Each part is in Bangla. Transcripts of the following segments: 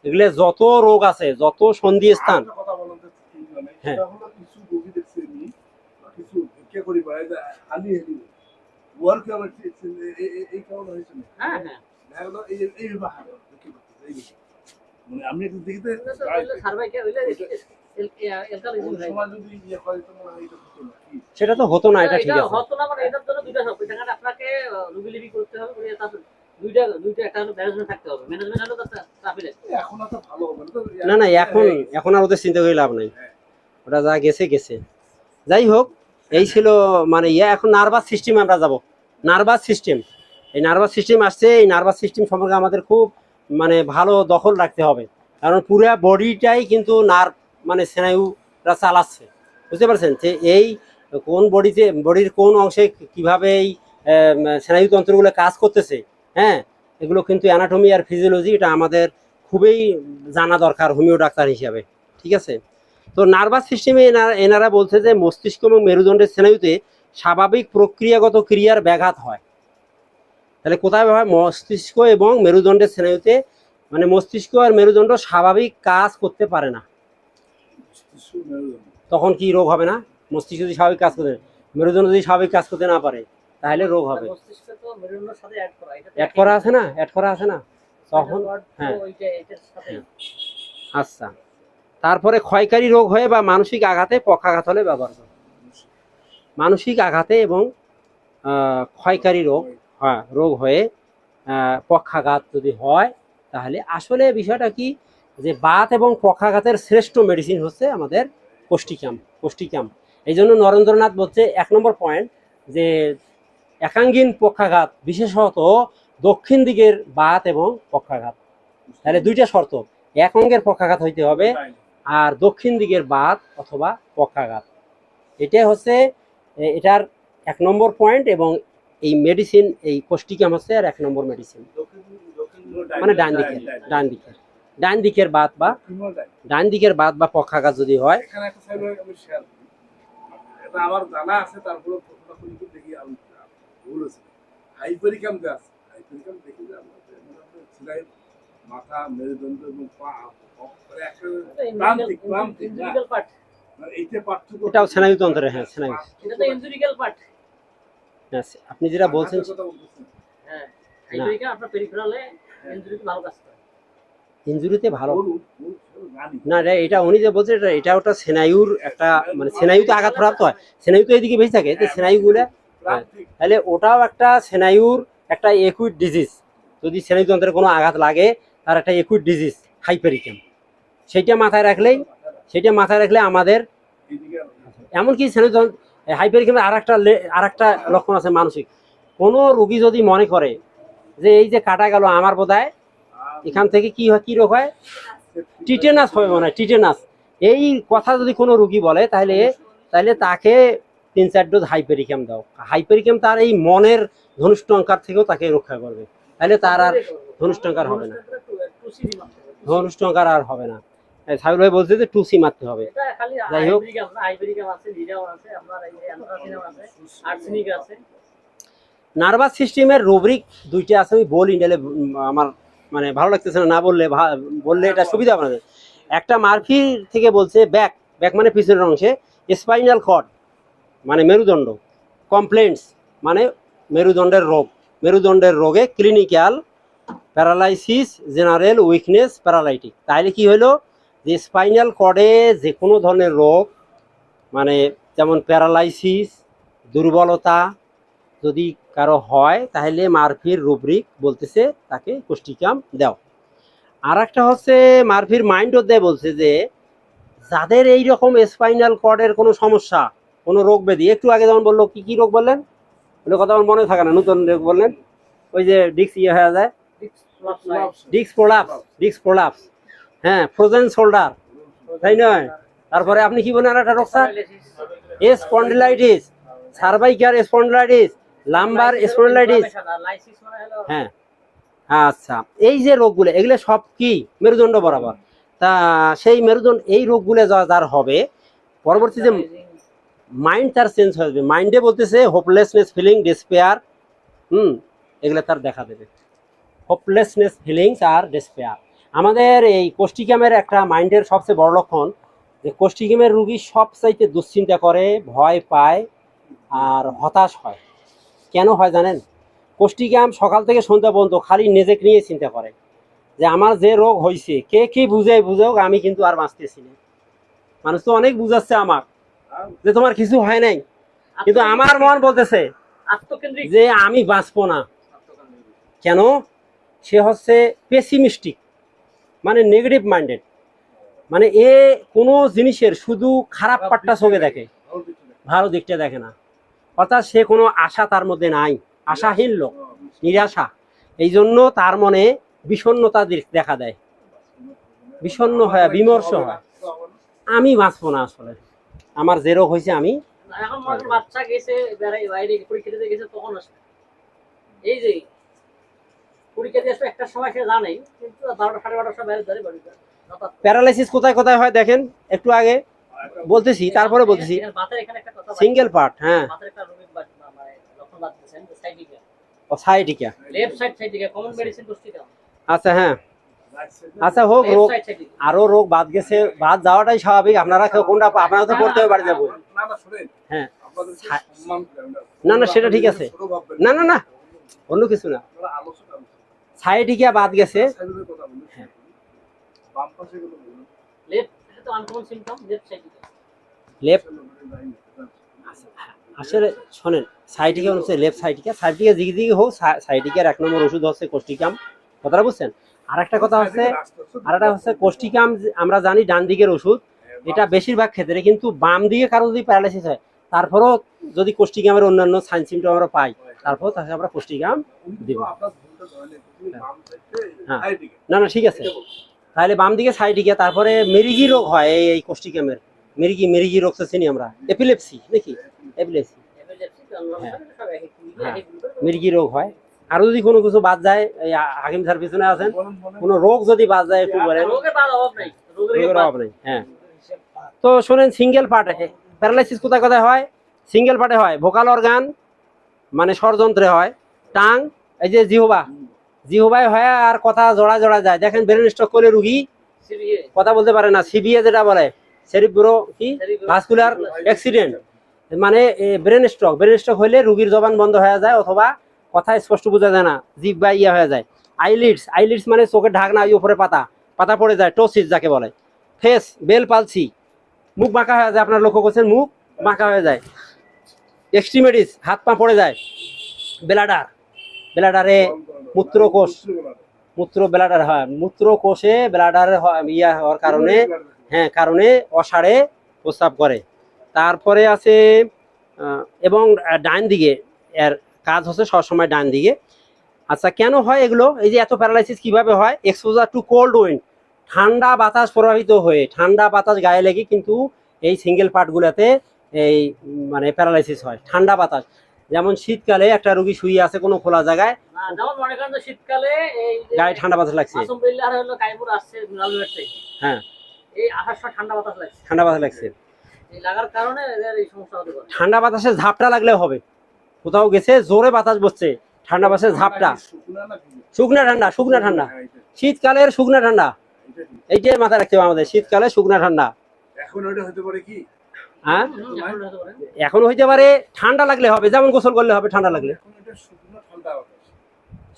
এগুলো যত রোগ আছে, যত সন্ধি স্থান। কথা বলেন যে মানে হ্যাঁ এটা হলো কিছু রোগী দেখছি আমি কিছু ভিক্ষা করি পায় যে হালি হালি ওয়ার্ক আমার এই কারণে হয়েছে না। হ্যাঁ হ্যাঁ দেখা গেলো এই বিভাগ মানে আমি একটু দেখিতে সার্ভাইকে হইলে এলকালিজম হয়। সমাজ যদি ইয়ে করে তো মনে হয় এটা হতো না কি সেটা তো হতো না, এটা ঠিক এটা আছে। হতো না, মানে এটার জন্য দুইটা সব টাকাটা আপনাকে রুগী করতে হবে, করে তারপর দুইটা একটা হলো ম্যানেজমেন্ট থাকতে হবে, ম্যানেজমেন্ট হলো তার ট্রাফিক। এখন তো ভালো হবে না তো না না, এখন আর ওদের চিন্তা করে লাভ নাই, ওটা যা গেছে গেছে। যাই হোক, এই ছিল মানে এখন নার্ভাস সিস্টেম আমরা যাব। নার্ভাস সিস্টেম, এই নার্ভাস সিস্টেম আসছে। এই নার্ভাস সিস্টেম সম্পর্কে আমাদের খুব মানে ভালো দখল রাখতে হবে, কারণ পুরো বডিটাই কিন্তু নার্ভ মানে স্নায়ুরা চালাচ্ছে। বুঝতে পারছেন যে এই কোন বডিতে, বডির কোন অংশে কিভাবে এই স্নায়ুতন্ত্রগুলো কাজ করতেছে। হ্যাঁ, এগুলো কিন্তু অ্যানাটমি আর ফিজিওলজি, এটা আমাদের খুবই জানা দরকার হোমিও ডাক্তার হিসাবে। ঠিক আছে, তো নার্ভাস সিস্টেমে এনারা বলছে যে মস্তিষ্ক এবং মেরুদণ্ডের স্নায়ুতে স্বাভাবিক প্রক্রিয়াগত ক্রিয়ার ব্যাঘাত হয়। তাহলে কোথায় হয়? মস্তিষ্ক এবং মেরুদণ্ডের স্নায়ুতে, মানে মস্তিষ্ক আর মেরুদণ্ড স্বাভাবিক কাজ করতে পারে না, তখন কি রোগ হবে না? মস্তিষ্ক যদি স্বাভাবিক কাজ করতে, মেরুদণ্ড যদি স্বাভাবিক কাজ করতে না পারে, তাহলে রোগ হবে। মস্তিষ্ক তো মেরুদণ্ডের সাথে অ্যাড করা আছে না, অ্যাড করা আছে না তখন। হ্যাঁ আচ্ছা, তারপরে ক্ষয়কারী রোগ হয়ে বা মানসিক আঘাতে, পক্ষাঘাত হলে ব্যবহার করে। মানসিক আঘাতে এবং ক্ষয়কারী রোগ, হ্যাঁ রোগ হয়ে পক্ষাঘাত যদি হয়, তাহলে আসলে বিষয়টা কি যে বাত এবং পক্ষাঘাতের শ্রেষ্ঠ মেডিসিন হচ্ছে আমাদের কোষ্টিকাম। কোষ্টিকাম, এই জন্য নরেন্দ্রনাথ বলছে 1 নম্বর পয়েন্ট যে একাঙ্গিন পক্ষাঘাত, বিশেষত দক্ষিণ দিকের বাত এবং পক্ষাঘাত। তাহলে দুইটা শর্ত, এক অঙ্গের পক্ষাঘাত হইতে হবে আর দক্ষিণ দিকের বাত অথবা পক্ষাঘাত। এটা হচ্ছে এটার 1 নম্বর পয়েন্ট, এবং এই মেডিসিন, এই কোষ্টিকাম হচ্ছে আর 1 নম্বর মেডিসিন। মানে ডান দিকের বাত বা ডান দিকের বাত বা পক্ষাঘাত যদি হয়। এখানে একটা সাইড আমি শেয়ার করি, এটা আমার জানা আছে, তারপরে প্রশ্ন করি দেখি আমি ভুল আছে। হাইপারিকাম গাছ, হাইপারিকাম দেখি যে আমরা সিলাই মাথা, মেরুদণ্ড এবং পা একটা প্রান্তিক ইন্দ্রিয়াল পার্ট, মানে এইটা পার্থক্য। এটাও স্নায়ুতন্ত্রের, হ্যাঁ স্নায়ু। এটা তো ইন্দ্রিয়াল পার্ট। আপনি যেটা বলছেন, হ্যাঁ হাইপারিকাম আপনার পেরিফেরালে ইনজুরিতে ভালো কাজ করে। ইনজুরিতে ভালো না, এটা উনি যে বলছে এটা ওটা স্নায়ুর একটা, মানে স্নায়ুতে আঘাতপ্রাপ্ত হয়, স্নায়ু তো এইদিকে বেশি থাকে, স্নায়ুগুলো, তাহলে ওটাও একটা স্নায়ুর একটা একুইট ডিজিজ। যদি স্নায়ুতন্ত্রের কোনো আঘাত লাগে, তার একটা একুইট ডিজিজ হাইপারিকাম। সেইটা মাথায় রাখলে আমাদের, এমনকি স্নায়ুতন্ত্র হাইপারিকামের আর একটা লক্ষণ আছে মানসিক। কোনো রোগী যদি মনে করে যে এই যে কাটা গেল আমার বোধহয় এখান থেকে কি হয়, কি রোগ হয়, টিটেনাস হবে মনে হয়, টিটেনাস, এই কথা যদি কোনো রোগী বলে, তাহলে তাকে 3-4 ডোজ হাইপারিকাম দাও। হাইপারিকাম তার এই মনের ধনুষ্টঙ্কার থেকেও তাকে রক্ষা করবে, তাহলে তার আর ধনুষ্টঙ্কার হবে না, ধনুষ্টঙ্কার আর হবে না। সাইল ভাই বলছে যে 2C মারতে হবে। যাই হোক, নার্ভাস সিস্টেমের রুব্রিক 2টা আছে, আমি বলি নাহলে আমার মানে ভালো লাগতেছে না, বললে এটা সুবিধা আপনাদের। একটা মার্ফি থেকে বলছে ব্যাক মানে পিছনের অংশে, স্পাইনাল কর্ড মানে মেরুদণ্ড, কমপ্লেন্টস মানে মেরুদণ্ডের রোগে clinical paralysis, general weakness, paralytic. তাহলে কি হলো যে স্পাইনাল কর্ডে যে কোনো ধরনের রোগ, মানে যেমন প্যারালাইসিস, দুর্বলতা যদি কারো হয়, তাহলে মার্ফির রুব্রিক বলতেছে তাকে কোষ্টিকাম দাও। আর একটা হচ্ছে মার্ফির মাইন্ড অধ্যায় বলছে যে যাদের এই রকম স্পাইনাল কর্ডের কোনো সমস্যা, কোনো রোগ ব্যাধি, একটু আগে যেমন বললো কি রোগ বললেন, ওগুলো কথা আমার মনে থাকে না, নতুন রোগ বললেন, ওই যে ডিস্ক হয়ে যায়, ডিস্ক প্রোলাপস, হ্যাঁ ফ্রোজেন শোল্ডার, তাই নয়? তারপরে আপনি কি বলেন একটা রোগ sir, spondylitis, cervical spondylitis, lumber spondylitis. হ্যাঁ আচ্ছা, এই যে রোগগুলো, এগুলো সব কি মেরুদণ্ড বরাবর। তা সেই মেরুদণ্ড, এই রোগগুলো যার হবে, পরবর্তীতে মাইন্ড তার চেঞ্জ হয়ে যাবে। মাইন্ডে বলতেছে হোপলেসনেস ফিলিং, ডেসপেয়ার, এগুলো তার দেখা দেবে, হোপলেসনেস ফিলিংস আর ডেসপেয়ার। আমাদের এই কোষ্ঠিকামের একটা মাইন্ডের সবচেয়ে বড় লক্ষণ যে কোষ্ঠিকামের রুগী সবচাইতে দুশ্চিন্তা করে, ভয় পায় আর হতাশ হয়। কেন হয় জানেন? কোষ্ঠিকাম সকাল থেকে সন্ধ্যা পর্যন্ত খালি নিজেকে নিয়ে চিন্তা করে যে আমার যে রোগ হয়েছে, কে কি বুঝাওক আমি কিন্তু আর বাঁচতেছি না। মানুষ তো অনেক বুঝাচ্ছে আমার যে তোমার কিছু হয় নাই, কিন্তু আমার মন বলতেছে আত্মকেন্দ্রিক যে আমি বাঁচবো না। কেন? সে হচ্ছে পেসিমিস্টিক, মানে নেগেটিভ মাইন্ডেড, মানে এ কোনো জিনিসের শুধু খারাপ পাটটা চোখে দেখে, ভালো দিকটা দেখে না। অর্থাৎ সে কোনো আশা তার মধ্যে নাই, আশাহীন লোক, নিরাশা। এই জন্য তার মনে বিষণ্ণতা দেখা দেয়, বিষণ্ণ হয়, বিমর্ষ হয়, আমি বাঁচবো না, আসলে আমার যে রোগ হয়েছে আমি। এখন মনে করেন বাচ্চা গেছে বাইরে পরীক্ষা দিতে গেছে, তখন আসবে এই যে পরীক্ষা দিয়ে আসবে একটা সময়, সে জানেই, কিন্তু 12টা 12:30 সময় বাইরে ধরে বাড়িতে। প্যারালাইসিস কোথায় কোথায় হয় দেখেন, একটু আগে বলতেছি, তারপরে বলতেছি। মাথার এখানে একটা কথা, সিঙ্গেল পার্ট, হ্যাঁ, মাথার একটা রোগীর মানে লক্ষণ বাড়তেছেন সাইডিকা, ও sciatica, left side sciatica, common medicine কোষ্ঠিকা। আচ্ছা, হ্যাঁ, আচ্ছা হোক, রোগ আরো রোগ বাদ গেছে, বাদ যাওয়াটাই স্বাভাবিক। আপনারা কোনটা, আপনারা তো পড়তে হবে, বাড়ি যাবো। হ্যাঁ, না না সেটা ঠিক আছে, না না না অন্য কিছু না, সাইটিকা বাদ গেছে। লেফট, এটা তো আনকমন সিম্পটম, লেফট সাইডিকা। লেফট, আসলে শোনেন, সাইটিকা হচ্ছে লেফট সাইটিকা, সাইটিকা দিকে দিকে হোক, সাইটিকার 1 নম্বর ওষুধ হচ্ছে কোষ্ঠিকাম, কথাটা বুঝছেন? আর একটা কথা হচ্ছে, আর একটা হচ্ছে কোষ্ঠিকাম আমরা জানি ডান দিকের ওষুধ, এটা বেশিরভাগ ক্ষেত্রে, কিন্তু বাম দিকে কারো যদি প্যারালাইসিস হয়, তারপরেও যদি কোষ্ঠিকামের অন্যান্য সাইন সিমটম আমরা পাই, তারপর তাকে আমরা কোষ্ঠিকাম দিব। হ্যাঁ, না না ঠিক আছে, তাহলে বাম দিকে সাইটিকা, তারপরে মেরিগি রোগ হয়, এই কোষ্ঠিকামের মেরিগি রোগ তো চিনি আমরা, এপিলেপসি নাকি, এপিলেপসি, মির্গি রোগ হয়। আরো যদি কোনো কিছু বাদ যায়, এই হাকিম স্যার পিছনে আছেন, কোনো রোগ যদি বাদ যায় একটু বলেন। রোগের অভাব নেই, হ্যাঁ। তো শোনেন, সিঙ্গেল পার্টে প্যারালাইসিস কোথায় কোথায় হয়? সিঙ্গেল পার্টে হয়, ভোকাল অর্গান মানে ষড়যন্ত্রে হয়, টাং, এই যে জিহ্বায় হয়, আর কথা জোড়া জোড়া যায়। দেখেন ব্রেন স্ট্রোক করলে রুগী কথা বলতে পারে না, সিবিএ যেটা বলে, সেরিব্রো কি ভাস্কুলার অ্যাক্সিডেন্ট, মানে ব্রেন স্ট্রোক হলে রুগীর জবান বন্ধ হয়ে যায়, অথবা কথা স্পষ্ট বোঝা যায় না, জিভ বা ইয়া হয়ে যায়। আইলিডস মানে চোখের ঢাকনা, ওই উপরে পাতা পড়ে যায়, টোসিস যাকে বলে। ফেস, বেল পালসি, মুখ বাঁকা হয়ে যায়, আপনার লক্ষ্য করছেন মুখ বাঁকা হয়ে যায়। এক্সট্রিমিটিস, হাত পা পড়ে যায়। ব্লাডারে ব্লাডার হয়, মূত্রকোষে ব্লাডার ইয়া হওয়ার কারণে, হ্যাঁ, কারণে অসাড়ে প্রস্রাব করে। তারপরে আছে এবং ডান দিকে, এর কাজ হচ্ছে সবসময় ডান দিকে। আচ্ছা, কেন হয় এগুলো? এই যে এত প্যারালাইসিস কিভাবে হয়? এক্সপোজার টু কোল্ড উইন্ড, ঠান্ডা বাতাস প্রবাহিত হয়ে, ঠান্ডা বাতাস গায়ে লেগে কিন্তু এই সিঙ্গেল পার্টগুলোতে এই মানে প্যারালাইসিস হয়। ঠান্ডা বাতাস, যেমন শীতকালে একটা রোগী শুয়ে আছে কোনো খোলা জায়গায়, যেমন মনে করেন শীতকালে এই গায়ে ঠান্ডা বাতাস লাগছে, হলো হ্যাঁ, এই আসার সময় ঠান্ডা বাতাস লাগছে, এই লাগার কারণে এই সমস্যা হতে পারে। ঠান্ডা বাতাসের ঝাপটা লাগলেও হবে, কোথাও গেছে জোরে বাতাস বসছে, ঠান্ডা বাতাসের ঝাপটা, শুকনা ঠান্ডা, শীতকালের শুকনা ঠান্ডা, এইটাই মাথায় রাখতে হবে আমাদের, শীতকালে শুকনা ঠান্ডা। এখন ওইটা হতে পারে কি, হ্যাঁ, এখন হইতে পারে ঠান্ডা লাগলে হবে, যেমন গোসল করলে হবে ঠান্ডা লাগলে।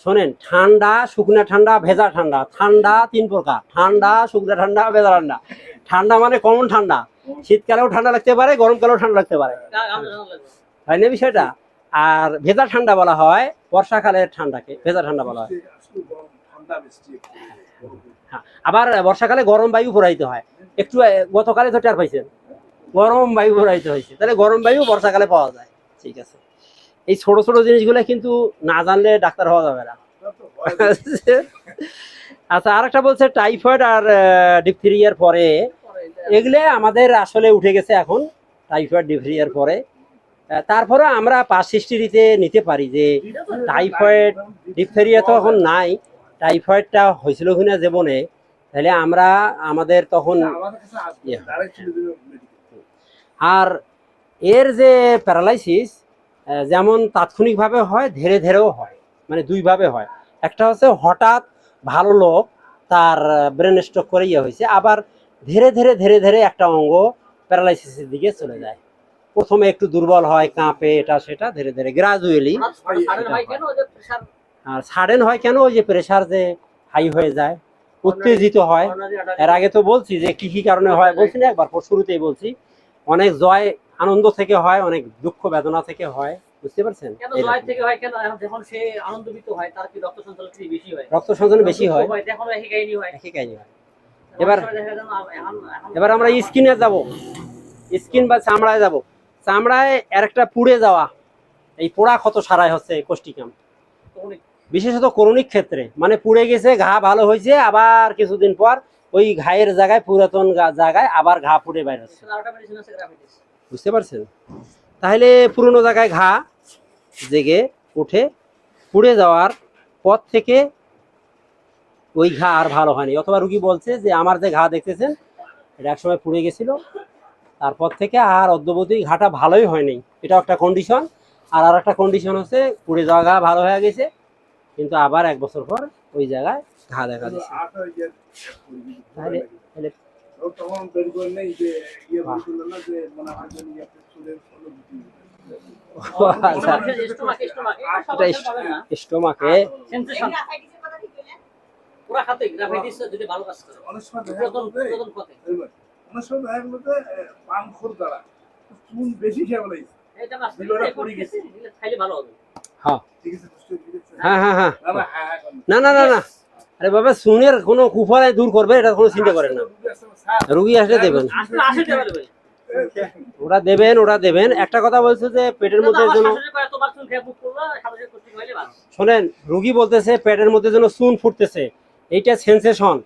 শোনেন, ঠান্ডা, শুকনা ঠান্ডা, ভেজা ঠান্ডা, ঠান্ডা 3 প্রকার, ঠান্ডা, শুকনা ঠান্ডা, ভেজা ঠান্ডা। ঠান্ডা মানে কমন ঠান্ডা, শীতকালেও ঠান্ডা লাগতে পারে, গরমকালেও ঠান্ডা লাগতে পারে, তাই না বিষয়টা? আর ভেজা ঠান্ডা বলা হয় বর্ষাকালের ঠান্ডাকে, ভেজা ঠান্ডা বলা হয়। হ্যাঁ, আবার বর্ষাকালে গরম বায়ু প্রবাহিত হয়, একটু গতকালে তো টের পাইছেন, গরম বায়ু প্রবাহিত হয়েছে, তাহলে গরম বায়ু বর্ষাকালে পাওয়া যায়। ঠিক আছে, এই ছোট ছোট জিনিসগুলো কিন্তু না জানলে ডাক্তার হওয়া যাবে না। আচ্ছা, আর একটা বলছে টাইফয়েড আর ডিপথেরিয়ার পরে, এগুলো আমাদের আসলে উঠে গেছে এখন, টাইফয়েড ডিপথেরিয়ার পরে। তারপরে আমরা পাস হিস্ট্রিতে নিতে পারি যে টাইফয়েড ডিপথেরিয়া তো এখন নাই, টাইফয়েডটা হয়েছিল কিনা জীবনে, তাহলে আমরা আমাদের তখন। আর এর যে প্যারালাইসিস, যেমন তাৎক্ষণিকভাবে হয়, ধীরে ধীরেও হয়, মানে 2 ভাবে হয়। একটা হচ্ছে হঠাৎ ভালো লোক, তার ব্রেন স্ট্রোক করে ইয়ে হয়েছে, আবার ধীরে ধীরে ধীরে ধীরে একটা অঙ্গ প্যারালাইসিসের দিকে চলে যায়। প্রথমে একটু দুর্বল হয়, কাঁপে, এটা সেটা, ধীরে ধীরে গ্রাজুয়ালি। সাডেন হয় কেন ওই যে প্রেসার আর সাডেন হয় কেন, ওই যে প্রেশার যে হাই হয়ে যায়, উত্তেজিত হয়। এর আগে তো বলছি যে কি কি কারণে হয়, বলছি না একবার, শুরুতেই বলছি, অনেক জয় আনন্দ থেকে হয়, অনেক দুঃখ বেদনা থেকে হয়, বুঝতে পারছেন? কেন জয় থেকে হয় কেন? এখন যখন সে আনন্দিত হয় তার কি রক্ত সঞ্চালন কি বেশি হয়? রক্ত সঞ্চালন বেশি হয়, তখন একই কাহিনী হয়। একই কাহিনী হয়। এবার আমরা স্কিনে যাব, স্কিন বা চামড়ায় যাব। চামড়ায় এর একটা পুড়ে যাওয়া, এই পোড়া ক্ষত সারাই হচ্ছে কোষ্ঠিকাম, বিশেষত করণিক ক্ষেত্রে। মানে পুড়ে গেছে, ঘা ভালো হয়েছে, আবার কিছুদিন পর ওই ঘায়ের জায়গায়, পুরাতন জায়গায় আবার ঘা ফুটে বাইর হচ্ছে, বুঝতে পারছেন? তাহলে পুরনো জায়গায় ঘা জেগে উঠে পুড়ে যাওয়ার পর থেকে ওই ঘা আর ভালো হয়নি, অথবা রুগী বলছে যে আমার যে ঘা দেখতেছেন এটা একসময় পুড়ে গেছিল, তারপর থেকে আর অদ্যবধি ঘাটা ভালোই হয়নি, এটাও একটা কন্ডিশন। আর একটা কন্ডিশন হচ্ছে পুড়ে যাওয়া ঘা ভালো হয়ে গেছে, কিন্তু আবার 1 বছর পর ওই জায়গায় ঘা দেখা দিচ্ছে। তাহলে তখন বের করে নেই যে ইয়ে বলছিল না যে মনে হয় যে ইয়ে চুলের স্টোমাকে পুরা খাতে গ্রাফাইটিস যদি ভালো কাজ করে অনেক সময় পানখোর দ্বারা চুন বেশি খেয়ে বলে এটা না পড়ে গেছে, খাইলে ভালো হবে। হ্যাঁ ঠিক আছে, বুঝতে পেরেছেন? হ্যাঁ হ্যাঁ হ্যাঁ, না না না না না, আরে বাবা সুনের কোনো কুফলে দূর করবে এটা কোনো চিন্তা করেন না, রুগী আসলে দেবেন, ওরা দেবেন, ওরা দেবেন। একটা কথা বলছে যে পেটের মধ্যে যেন, শোনেন, রুগী বলতেছে পেটের মধ্যে যেন চুন ফুটতেছে, এইটা সেন্সেশন,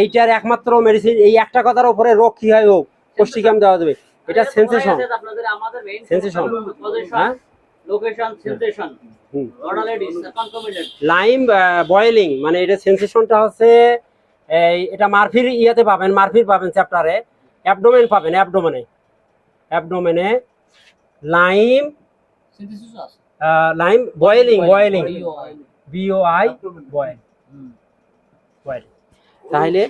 এইটার একমাত্র মেডিসিন, এই একটা কথার উপরে রোগ কি হয় হোক কোষ্ঠিকাম দেওয়া যাবে, এটা সেন্সেশন। সেন্সেশন, হ্যাঁ, লোকেশন সেন্সেশন, নর্মালিটিস কনকমিনেন্ট লাইম বয়েলিং, মানে এটা সেন্সেশনটা হচ্ছে এই, এটা মারফির ইয়াতে পাবেন, মারফির পাবেন চ্যাপ্টারে, অ্যাবডোমেন পাবেন, অ্যাবডোমেনে lime, lime boiling, BOI boil, তাহলে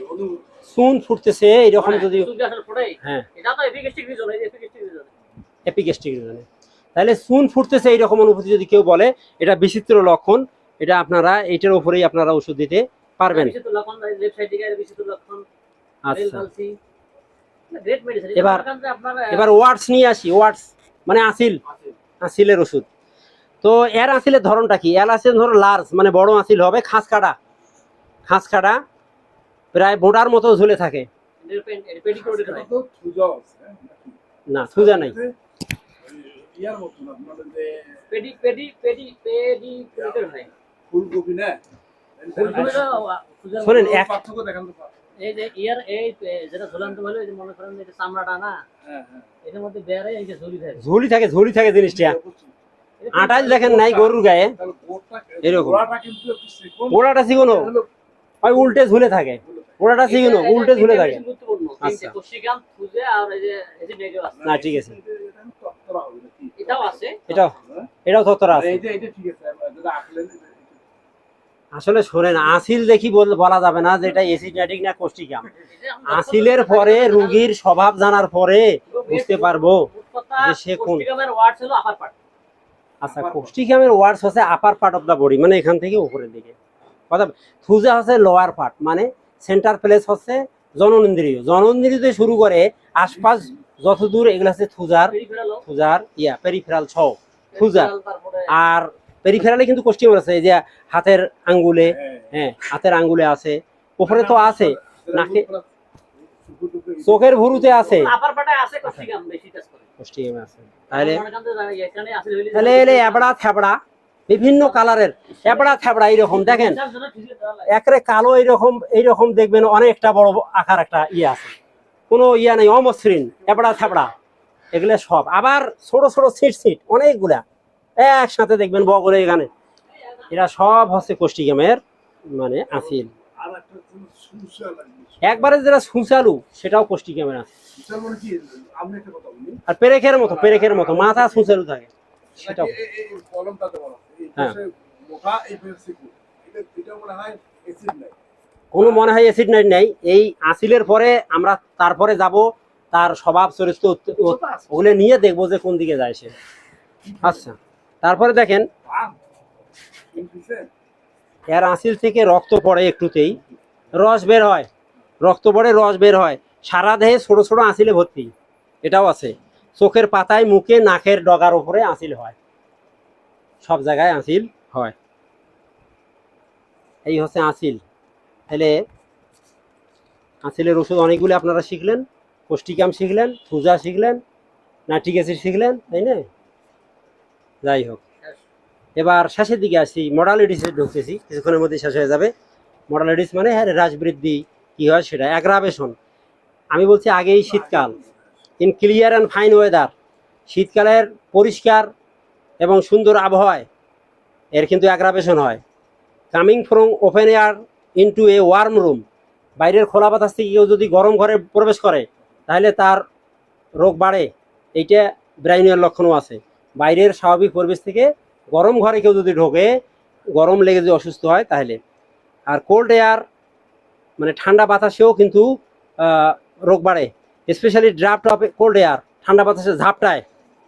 চুন ফুটতেছে এইরকম যদি, হ্যাঁ এটা তো এপিগেস্টিক রিজন, এই এপিগেস্টিক রিজন, এপিগেস্টিক রিজনে, তাহলে চুন ফুটতেছে এইরকম অনুভূতি যদি কেউ বলে, এটা বিচিত্র লক্ষণ, এটা আপনারা এইটার উপরেই আপনারা ওষুধ দিতে পারবেন। বিচিত্র লক্ষণ, লেফট সাইড থেকে বিচিত্র লক্ষণ। আচ্ছা, গ্রেট মেডিসিন। এবার ওয়ার্ডস নিয়ে আসি, ওয়ার্ডস মানে আসিল, আসিলের ওষুধ। তো এর আসিলের ধরনটা কি? এর আসিল ধরো লার্জ, মানে বড় আসিল হবে, খাঁজ কাটা, প্রায় বোটার মতো ঝুলে থাকে, না থুজা নাই, ইয়ার মতো না, আপনাদের যে ফুলকপি না, শোনেন, এক পার্থক্য দেখান তো। এই যে ইয়ার এই যেটা ঝুলান্ত বলে, এই যে মনে করেন যে চামড়াটা না, এর মধ্যে বেড়ে এই যে ঝুলি থাকে জিনিসটা, আটাইল দেখেন নাই গরুর গায়ে এরকম, গোড়াটা চিকনো, ওই উল্টে ঝুলে থাকে, গোড়াটা চিকনো উল্টে ঝুলে থাকে। আচ্ছা, না ঠিক আছে, এটাও তত্ত্বরা আছে। আসলে শোনেন, আসিল দেখি বলা যাবে না যে এটা অ্যাসিডম্যাটিক না কোষ্ঠিকাম, আসিলের পরে রোগীর স্বভাব জানার পরে বুঝতে পারবো যে সে কোন। আচ্ছা, কোষ্ঠিকামের ওয়ার্ডস হচ্ছে upper part of the body, মানে এখান থেকে উপরের দিকে, কথা থুজা হচ্ছে লোয়ার পার্ট, মানে সেন্টার প্লেস হচ্ছে জননেন্দ্রিয় থেকে শুরু করে আশপাশ যতদূর, এগুলো হচ্ছে থুজার পেরিফেরাল ছ থুজা। আর পেরিফেরালে কিন্তু কোষ্ঠিকাম আছে, এই যে হাতের আঙ্গুলে, হ্যাঁ হাতের আঙ্গুলে আছে, উপরে তো আছে, নাকে, চোখের ভুরুতে আছে, কোষ্ঠিকাম আছে। তাহলে এবড়া থেবড়া, বিভিন্ন কালারের এবড়া থেবড়া এইরকম দেখেন, একরে কালো এইরকম দেখবেন, অনেকটা বড় আকার একটা ইয়ে আছে, কোনো ইয়া নেই, অমসৃণ এবড়া থেবড়া, এগুলো সব। আবার ছোট ছোট সিট অনেকগুলা একসাথে দেখবেন বগলে, এখানে এরা সব হচ্ছে কোষ্ঠিকামের মানে আসিল। একবারে যেটা সুচালু সেটাও কোষ্ঠিকামের আছে। আর পেরেকের মতো মাথা সুচালু থাকে, সেটাও। হ্যাঁ, অ্যাসিড নাই। কোনো মনে হয় অ্যাসিড নাইট নাই। এই আসিলের পরে আমরা তারপরে যাব তার স্বভাব চরিত্র ওগুলো নিয়ে দেখবো যে কোন দিকে যায় সে। আচ্ছা, তারপরে দেখেন পান কিনতেছে এর আসিল থেকে রক্ত পড়ে, একটুতেই রস বের হয়, রক্ত পড়ে রস বের হয়, সারা দেহে ছোট ছোট আসিলে ভর্তি, এটাও আছে। চোখের পাতায়, মুখে, নাকের ডগার উপরে আসিল হয়, সব জায়গায় আসিল হয়। এই হচ্ছে আসিল। তাহলে আসিলের ওষুধ অনেকগুলো আপনারা শিখলেন, কোষ্টিকাম শিখলেন, থুজা শিখলেন, নাইট্রিক অ্যাসিড শিখলেন, তাই না? যাই হোক, এবার শেষের দিকে আসি, মডালিটিসে ঢুকতেছি, কিছুক্ষণের মধ্যে শেষ হয়ে যাবে। মডালিটিস মানে হ্যাঁ হ্রাস বৃদ্ধি কী হয় সেটা, অ্যাগ্রাভেশন। আমি বলছি আগেই শীতকাল, in clear and fine weather, শীতকালের পরিষ্কার এবং সুন্দর আবহাওয়ায় এর কিন্তু অ্যাগ্রাভেশন হয়। Coming from open air into a warm room, বাইরের খোলা বাতাস থেকে কেউ যদি গরম ঘরে প্রবেশ করে তাহলে তার রোগ বাড়ে, এইটা ব্রাইনিয়ার লক্ষণও আছে। বাইরের স্বাভাবিক পরিবেশ থেকে গরম ঘরে কেউ যদি ঢোকে, গরম লেগে যদি অসুস্থ হয় তাহলে। আর কোল্ড এয়ার মানে ঠান্ডা বাতাসেও কিন্তু রোগ বাড়ে, specially draft of cold air, ঠান্ডা বাতাসে ঝাপটায়,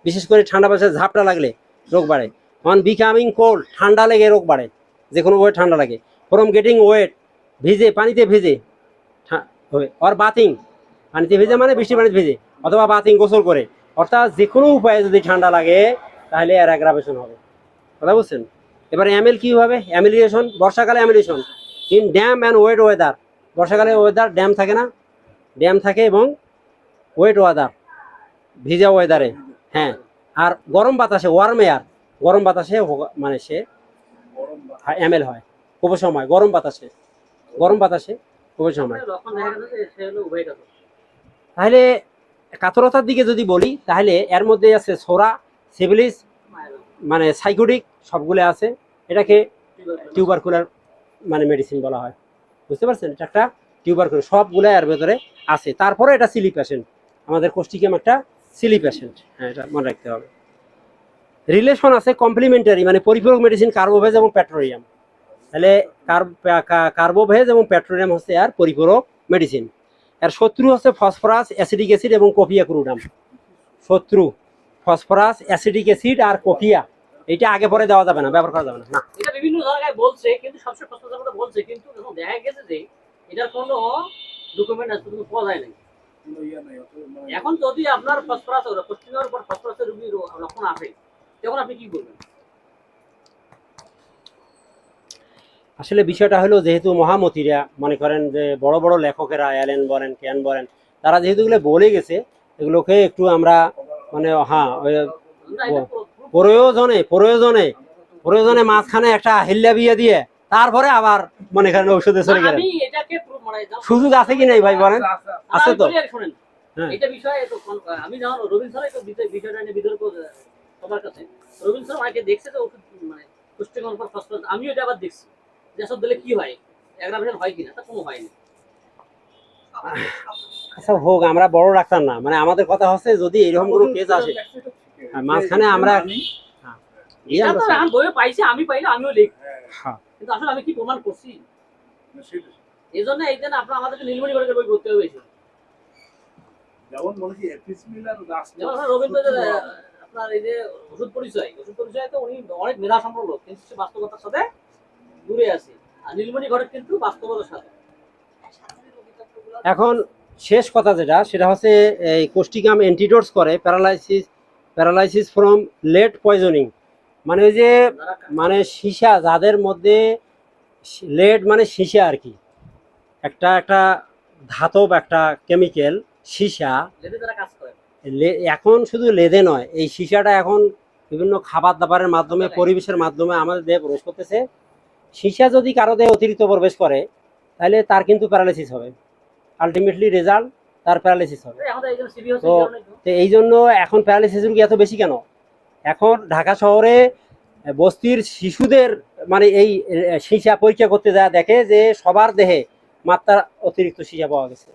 বিশেষ করে ঠান্ডা বাতাসে ঝাপটা লাগলে রোগ বাড়ে। অন বিকামিং কোল্ড, ঠান্ডা লেগে রোগ বাড়ে, যে কোনো ওয়েট ঠান্ডা লাগে। ফ্রম গেটিং ওয়েট, ভিজে, পানিতে ভিজে, অর বাথিং, পানিতে ভিজে মানে বৃষ্টি পানিতে ভিজে, অথবা বাথিং, গোসল করে, অর্থাৎ যে কোনো উপায়ে যদি ঠান্ডা লাগে তাহলে এর অ্যাগ্রাভেশন হবে। কথা বুঝছেন? এবার অ্যামেল কী হবে? অ্যামিলিয়েশন, বর্ষাকালে amelioration in damp and wet weather. বর্ষাকালে ওয়েদার ড্যাম থাকে না, ড্যাম থাকে, এবং ওয়েট ওয়েদার, ভিজা ওয়েদারে। হ্যাঁ, আর গরম বাতাসে, ওয়ার্ম এয়ার, গরম বাতাসে মানে সে গরম বা অ্যামেল হয়, কুপোষণ হয় গরম বাতাসে, গরম বাতাসে কুপোষণ হয়। লক্ষণ দেখা গেছে যে সে হলো উভয়গত। তাহলে কাতরতার দিকে যদি বলি তাহলে এর মধ্যে আছে সোরা, সিভিলিস, মানে সাইকোটিক, সবগুলো আছে। এটাকে টিউবারকুলার মানে মেডিসিন বলা হয়, বুঝতে পারছেন? এটা একটা টিউবারকুলার, সবগুলো এর ভেতরে আছে। তারপরে এটা সিলি পেশেন্ট, আমাদের কোষ্টিকাম একটা সিলি পেশেন্ট, হ্যাঁ এটা মনে রাখতে হবে। রিলেশন আছে কমপ্লিমেন্টারি, মানে পরিপূরক মেডিসিন, কার্বোভেজ এবং পেট্রোলিয়াম। তাহলে কার্বোভেজ এবং পেট্রোলিয়াম হচ্ছে আর পরিপূরক মেডিসিন। এর শত্রু হচ্ছে ফসফরাস, অ্যাসিডিক অ্যাসিড এবং কফিয়া ক্রুডাম। শত্রু ফসফরাস, অ্যাসিডিক অ্যাসিড আর কফিয়া, এইটা আগে পরে দেওয়া যাবে না, ব্যবহার করা যাবে না। না, এটা বিভিন্ন জায়গায় বলছে, কিন্তু সবসময় ফসফরাসের কথা বলছে, কিন্তু এখন দেখা গেছে যে এটার কোনো ডকুমেন্ট আছে, কোনো পাওয়া যায় নাই। কোনো ইয়ে নাই, অত মানে এখন যদি আপনার ফসফরাস পুষ্টির উপর ফসফরাসের রোগীর লক্ষণ আসে, তখন আপনি কি করবেন? আসলে বিষয়টা হলো, যেহেতু মহামতিরা মনে করেন যে বড় বড় লেখকেরা, অ্যালেন বলেন, ক্যান বলেন, তারা যেহেতু এগুলো বলে গেছে, এগুলোকে একটু আমরা মানে হ্যাঁ ওই না, এটা প্রয়োজনে প্রয়োজনে প্রয়োজনে মাঝখানে একটা হিল্লা বিয়ে দিয়ে তারপরে আবার মনে করেন ঔষধে চলে গেলেন। আমি এটাকে মানে সুযোগ আছে কি নাই ভাই বলেন? আছে, আছে। আছে তো। শুনেন, হ্যাঁ, এটা বিষয়ে তো আমি যখন রবীন্দ্র স্যার তো বিষয়টা নিয়ে বিতর্ক সবার কাছে, রবীন্দ্র স্যার অনেকে দেখছে যে ওষুধ মানে পুষ্টিকর উপর ফসফরাস, আমিও এটা আবার দেখছি যে সব দিলে কি হয়, অ্যাগ্রাভেশন হয় কিনা, তা কোনো হয়নি। আচ্ছা হোক, আমরা বড় ডাক্তার না, মানে আমাদের কথা হচ্ছে যদি এরকম কোনো কেস আসে, হ্যাঁ, মাঝখানে আমরা হ্যাঁ, এই এটা আমরা তো আমি বইয়ে পাইছি, আমি পাইলে আমিও লিখি, হ্যাঁ, কিন্তু আসলে আমি কি প্রমাণ করছি? সেটা। এই জন্য আপনার আমাদেরকে নীলমণি করে বই করতে হবে বেশি। যেমন মনে হয় এপিস মিলার লাস্ট যেমন আপনার রবীন্দ্র আপনার এই যে ওষুধ পরিচয় তো উনি অনেক মেধা সম্পন্ন লোক, কিন্তু সে বাস্তবতার সাথে দূরে আছে। আর নীলমণি ঘটক কিন্তু বাস্তবতার সাথে। এখন শেষ কথা যেটা, সেটা হচ্ছে এই কোষ্টিকাম অ্যান্টিডোটস করে প্যারালাইসিস ফ্রম লেট পয়জনিং, মানে ওই যে মানে সীসা, যাদের মধ্যে লেড মানে সীসা আর কি, একটা একটা ধাতব একটা কেমিক্যাল সীসা। যদি তারা কাজ করে, এখন শুধু লেদে নয়, এই সীসাটা এখন বিভিন্ন খাবার দাবারের মাধ্যমে, পরিবেশের মাধ্যমে আমাদের দেহে প্রবেশ করতেছে। সীসা যদি কারো দেহে অতিরিক্ত প্রবেশ করে তাহলে তার কিন্তু প্যারালাইসিস হবে, আলটিমেটলি রেজাল্ট তার প্যারালাইসিস হবে। এখন এই জন্য সিরিয়াস তো তো এই জন্য এখন প্যারালাইসিস রোগী এত বেশি কেন? এখন ঢাকা শহরে বস্তির শিশুদের মানে এই সীসা পরীক্ষা করতে যায়, দেখে যে সবার দেহে মাত্রা অতিরিক্ত সীসা পাওয়া গেছে।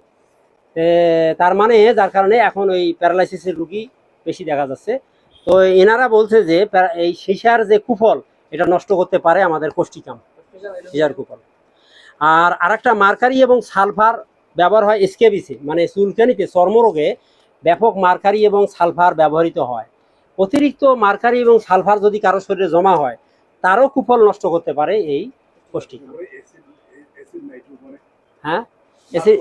তার মানে যার কারণে এখন ওই প্যারালাইসিসের রোগী বেশি দেখা যাচ্ছে। তো এনারা বলছে যে এই সীসার যে কুফল, এটা নষ্ট করতে পারে আমাদের কোষ্টিকাম, সীসার কুফল। আর আরেকটা মার্কারি এবং সালফার ব্যবহার হয় স্কেবিসে, মানে চুলকানিতে চর্মরোগে ব্যাপক মার্কারি এবং সালফার ব্যবহৃত হয়। অতিরিক্ত মার্কারি এবং সালফার যদি কারো শরীরে জমা হয় তারও কুফল নষ্ট করতে পারে এই কোষ্ঠিকাম। হ্যাঁ, এসি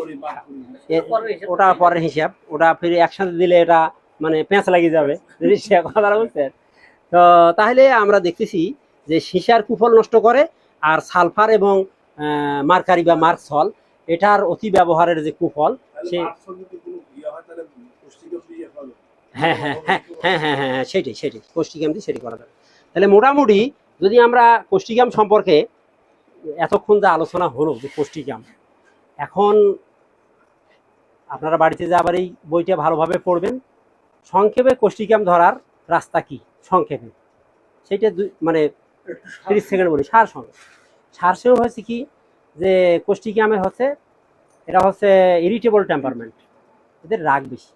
ওটা পরের হিসাব, ওটা ফিরে একসাথে দিলে এটা মানে পেঁচ লাগিয়ে যাবে, কথা বুঝছেন? তো তাহলে আমরা দেখতেছি যে সীসার কুফল নষ্ট করে, আর সালফার এবং মার্কারি বা মার্কসল এটার অতি ব্যবহারের যে কুফল সে হ্যাঁ হ্যাঁ হ্যাঁ হ্যাঁ হ্যাঁ হ্যাঁ হ্যাঁ সেটাই সেটাই কোষ্ঠিকাম দিয়ে সেটি করা যাবে। তাহলে মোটামুটি যদি আমরা কোষ্ঠিকাম সম্পর্কে এতক্ষণ যা আলোচনা হলো যে কোষ্ঠিকাম, এখন আপনারা বাড়িতে যে আবার এই বইটা ভালোভাবে পড়বেন। সংক্ষেপে কোষ্ঠিকাম ধরার রাস্তা কি সংক্ষেপে সেটা মানে 30 সেকেন্ড বলি। সারসেও হচ্ছে কি যে কোষ্ঠিকামের হচ্ছে এরা হচ্ছে ইরিটেবল টেম্পারমেন্ট, এদের রাগ বেশি,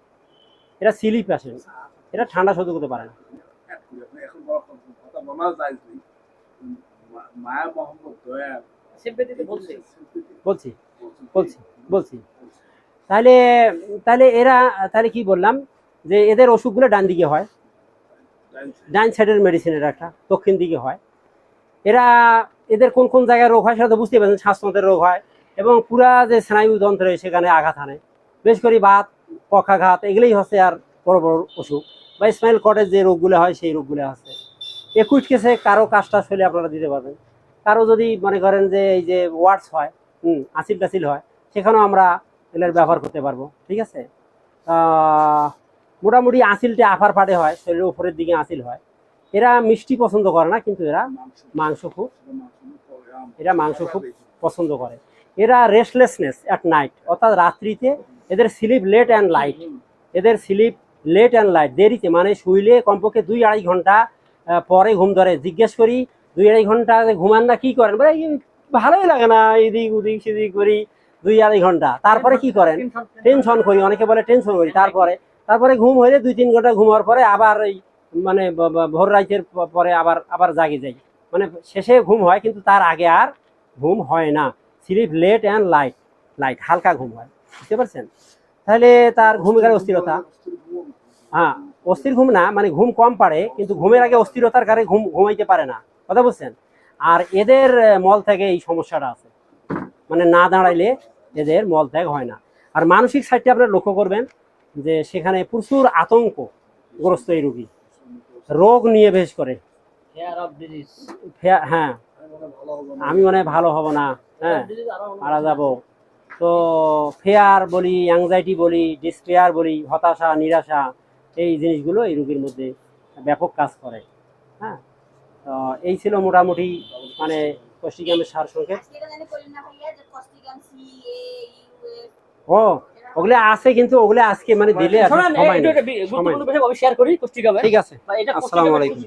এরা সিলি পেশেন্ট, এরা ঠান্ডা সহ্য করতে পারে না। বলছি বলছি বলছি তাহলে তাহলে এরা তাহলে কি বললাম যে এদের ওষুধগুলো ডান দিকে হয়, ডান সাইডের মেডিসিনের একটা দক্ষিণ দিকে হয়। এরা এদের কোন কোন জায়গায় রোগ হয় সেটা তো বুঝতে পারছেন, শ্বাসতন্ত্রের রোগ হয় এবং পুরা যে স্নায়ুযন্ত্রে সেখানে আঘাত হানে, বেশ করে বাত পক্ষাঘাত এগুলোই হচ্ছে আর বড় বড় অসুখ, বা স্পাইনাল কর্ডের যে রোগগুলো হয় সেই রোগগুলো আছে। একুইট কেসে কারো কাজটা শৈলে আপনারা দিতে পারবেন, কারো যদি মনে করেন যে এই যে ওয়ার্ডস হয় আসিল টাসিল হয় সেখানেও আমরা এগুলোর ব্যবহার করতে পারবো। ঠিক আছে, মোটামুটি আসিলটা আফার ফাটে হয়, শরীরের উপরের দিকে আসিল হয়। এরা মিষ্টি পছন্দ করে না, কিন্তু এরা মাংস খুব পছন্দ করে। এরা রেস্টলেসনেস অ্যাট নাইট, অর্থাৎ রাত্রিতে এদের স্লিপ লেট অ্যান্ড লাইট, দেরিতে, মানে শুইলে কমপক্ষে 2-2.5 ঘন্টা পরে ঘুম ধরে। জিজ্ঞেস করি 2-2.5 ঘন্টা ঘুমান না, কি করেন? বলে ভালোই লাগে না, এদিক ওদিক সেদিক করি 2-2.5 ঘন্টা। তারপরে কি করেন? টেনশন করি, অনেকে বলে টেনশন করি। তারপরে ঘুম হইলে 2-3 ঘন্টা ঘুমার পরে আবার এই মানে ভোর রাতের পরে আবার জাগে যাই, মানে শেষে ঘুম হয় কিন্তু তার আগে আর ঘুম হয় না। স্লিপ লেট অ্যান্ড লাইট হালকা ঘুম হয়, বুঝতে পারছেন? তাহলে তার ঘুমের অস্থিরতা, হ্যাঁ অস্থির ঘুম না, মানে ঘুম কম পারে কিন্তু ঘুমের আগে অস্থিরতার কারণে ঘুমাইতে পারে না, কথা বুঝছেন? আর এদের মল ত্যাগে এই সমস্যাটা আছে, মানে না দাঁড়াইলে এদের মল ত্যাগ হয় না। আর মানসিক সাইডটা আপনারা লক্ষ্য করবেন যে সেখানে প্রচুর আতঙ্কগ্রস্ত এই রোগী, রোগ নিয়ে বেশ করে হ্যাঁ আমি মনে হয় ভালো হব না, হ্যাঁ মারা যাব। তো ফেয়ার বলি, অ্যাংজাইটি বলি, ডিসপেয়ার বলি, হতাশা নিরাশা, এই জিনিসগুলো এই রোগীর মধ্যে ব্যাপক কাজ করে। হ্যাঁ, তো এই ছিল মোটামুটি মানে কোষ্ঠিকামের সারসংক্ষেপ। ও ওগুলো আছে কিন্তু ওগুলো আজকে মানে দিলে শেয়ার করি কোষ্ঠিকামে। ঠিক আছে, আসসালামু আলাইকুম।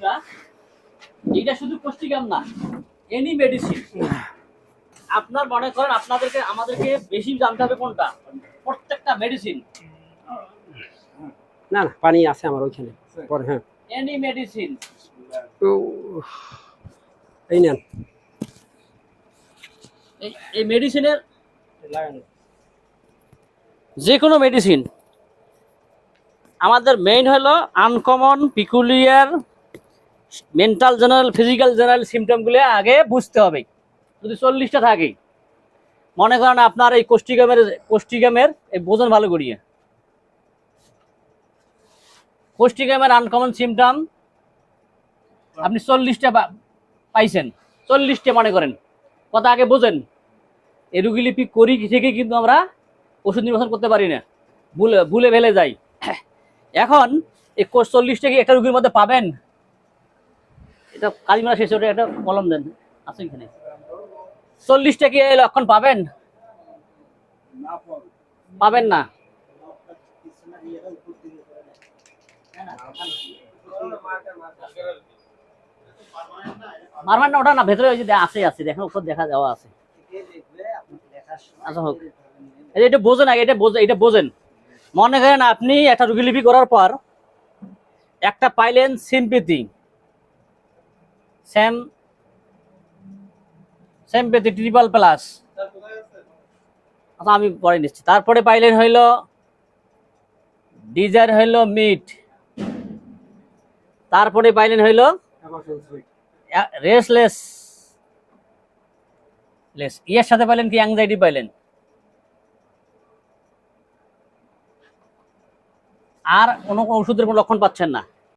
এটা শুধু কোষ্ঠিকাম না, এনি মেডিসিন। আপনার মনে করেন আমাদেরকে বেশি জানতে হবে কোনটা, প্রত্যেকটা মেডিসিন। না না পানি আছে আমার ওইখানে পরে। হ্যাঁ এনি মেডিসিন, এই নেন এই মেডিসিনের যে কোনো মেডিসিন আমাদের মেইন হলো uncommon, peculiar, mental general, physical general সিমটমগুলো আগে বুঝতে হবে। যদি 40টা থাকে, মনে করেন আপনার এই কোষ্ঠিকামের এই বোঝেন ভালো করিয়ে, কোষ্ঠিকামের আনকমন সিমটম আপনি 40টা পাইছেন, 40টা মনে করেন, কথা আগে বোঝেন। এই রুগীলিপি করি থেকে কিন্তু আমরা ওষুধ নির্বাচন করতে পারি না, ভুলে ফেলে যাই। এখন এই 40টা কি একটা রুগীর মধ্যে পাবেন? এটা কালিমারা শেষ, ওটা একটা কলম দেন আছে এখানে। 40টা কি এই লক্ষণ পাবেন? পাবেন না। মারবেন না, ওটা না, ভেতরে ওই যে আছে দেখেন, উপর দেখা যাওয়া আছে। আচ্ছা হোক, এটা বোঝেন আগে, এটা বোঝেন। মনে করেন আপনি একটা রুগীলিপি করার পর একটা পাইলেন সিম্পেথি, সিম্পেথি ট্রিপল প্লাস, আচ্ছা আমি পরে নিচ্ছি। তারপরে পাইলেন হইল ডিজায়ার হইল মিট, তারপরে পাইলেন হইল রেসলেস লেস, ইয়ের সাথে পাইলেন কি অ্যাংজাইটি পাইলেন। আর কোনো ওষুধের কোনো লক্ষণ পাচ্ছেন না।